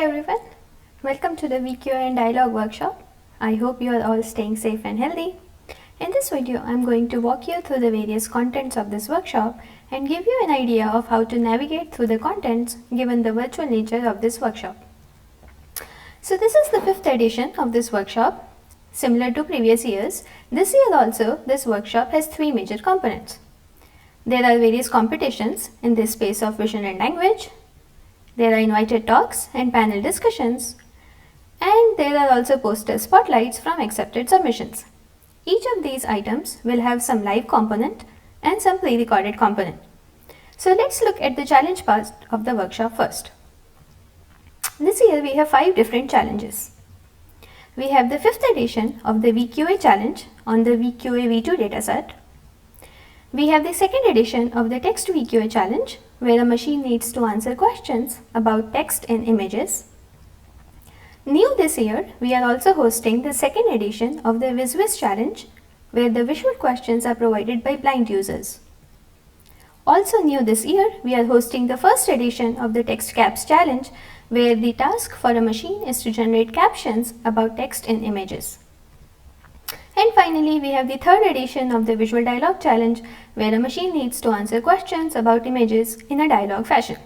Hi everyone, welcome to the VQA and Dialog workshop. I hope you are all staying safe and healthy. In this video, I am going to walk you through the various contents of this workshop and give you an idea of how to navigate through the contents given the virtual nature of this workshop. So this is the 5th edition of this workshop. Similar to previous years, this year also this workshop has 3 major components. There are various competitions in this space of vision and language. There are invited talks and panel discussions, and there are also poster spotlights from accepted submissions. Each of these items will have some live component and some pre-recorded component. So let's look at the challenge part of the workshop first. This year we have 5 different challenges. We have the 5th edition of the VQA challenge on the VQA V2 dataset. We have the 2nd edition of the text VQA challenge, where a machine needs to answer questions about text and images. New this year, we are also hosting the 2nd edition of the VizWiz challenge, where the visual questions are provided by blind users. Also new this year, we are hosting the 1st edition of the text caps challenge, where the task for a machine is to generate captions about text and images. And finally, we have the 3rd edition of the Visual Dialog challenge, where a machine needs to answer questions about images in a dialogue fashion.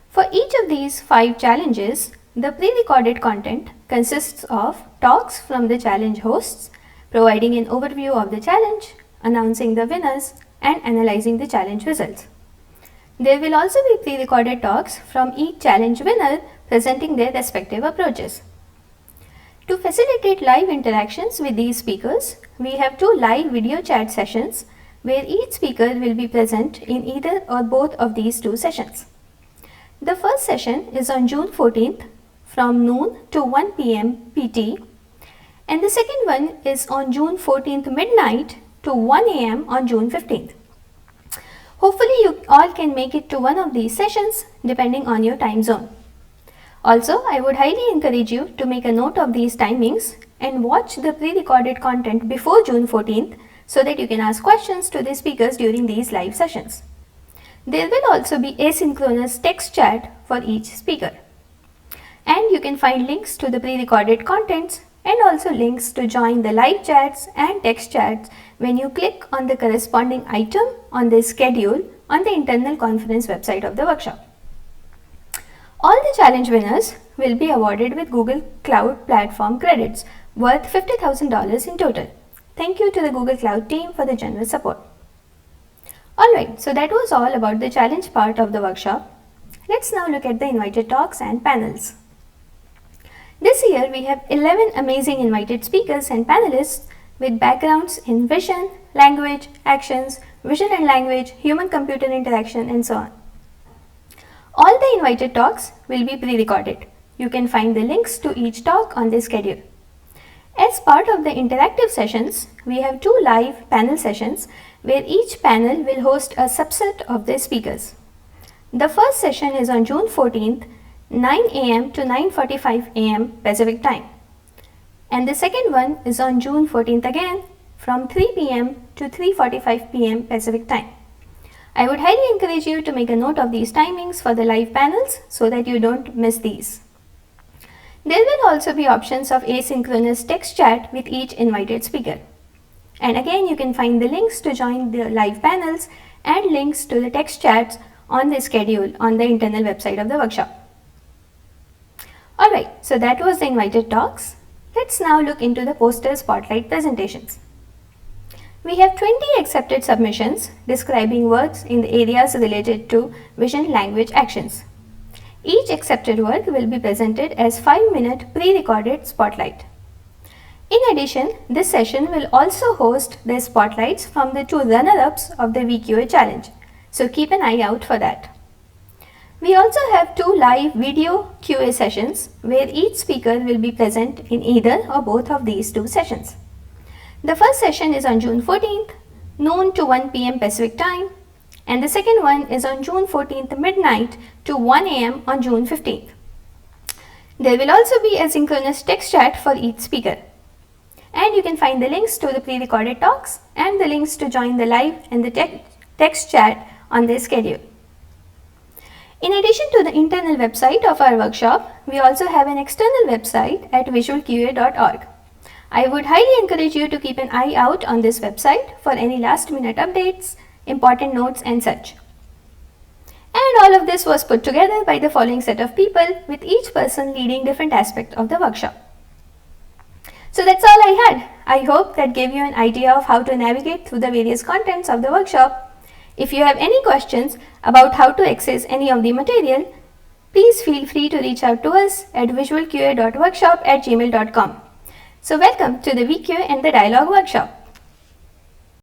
For each of these 5 challenges, the pre-recorded content consists of talks from the challenge hosts, providing an overview of the challenge, announcing the winners, and analyzing the challenge results. There will also be pre-recorded talks from each challenge winner presenting their respective approaches. To facilitate live interactions with these speakers, we have 2 live video chat sessions where each speaker will be present in either or both of these 2 sessions. The first session is on June 14th from noon to 1 p.m. PT, and the second one is on June 14th midnight to 1 a.m. on June 15th. Hopefully you all can make it to one of these sessions depending on your time zone. Also, I would highly encourage you to make a note of these timings and watch the pre-recorded content before June 14th so that you can ask questions to the speakers during these live sessions. There will also be asynchronous text chat for each speaker. And you can find links to the pre-recorded contents and also links to join the live chats and text chats when you click on the corresponding item on the schedule on the internal conference website of the workshop. All the challenge winners will be awarded with Google Cloud Platform credits worth $50,000 in total. Thank you to the Google Cloud team for the generous support. Alright, so that was all about the challenge part of the workshop. Let's now look at the invited talks and panels. This year we have 11 amazing invited speakers and panelists with backgrounds in vision, language, actions, vision and language, human-computer interaction, and so on. All the invited talks will be pre-recorded. You can find the links to each talk on the schedule. As part of the interactive sessions, we have 2 live panel sessions where each panel will host a subset of the speakers. The first session is on June 14th, 9 a.m. to 9:45 a.m. Pacific time. And the second one is on June 14th again from 3 p.m. to 3:45 p.m. Pacific time. I would highly encourage you to make a note of these timings for the live panels so that you don't miss these. There will also be options of asynchronous text chat with each invited speaker. And again, you can find the links to join the live panels and links to the text chats on the schedule on the internal website of the workshop. Alright, so that was the invited talks. Let's now look into the poster spotlight presentations. We have 20 accepted submissions describing works in the areas related to vision, language, actions. Each accepted work will be presented as 5-minute pre-recorded spotlight. In addition, this session will also host the spotlights from the 2 runner-ups of the VQA challenge, so keep an eye out for that. We also have 2 live video QA sessions where each speaker will be present in either or both of these 2 sessions. The first session is on June 14th, noon to 1 p.m. Pacific time, and the second one is on June 14th midnight to 1 a.m. on June 15th. There will also be a synchronous text chat for each speaker. And you can find the links to the pre-recorded talks and the links to join the live and the text chat on their schedule. In addition to the internal website of our workshop, we also have an external website at visualqa.org. I would highly encourage you to keep an eye out on this website for any last minute updates, important notes and such. And all of this was put together by the following set of people, with each person leading different aspects of the workshop. So that's all I had. I hope that gave you an idea of how to navigate through the various contents of the workshop. If you have any questions about how to access any of the material, please feel free to reach out to us at visualqa.workshop@gmail.com. So welcome to the VQA and the Dialog workshop.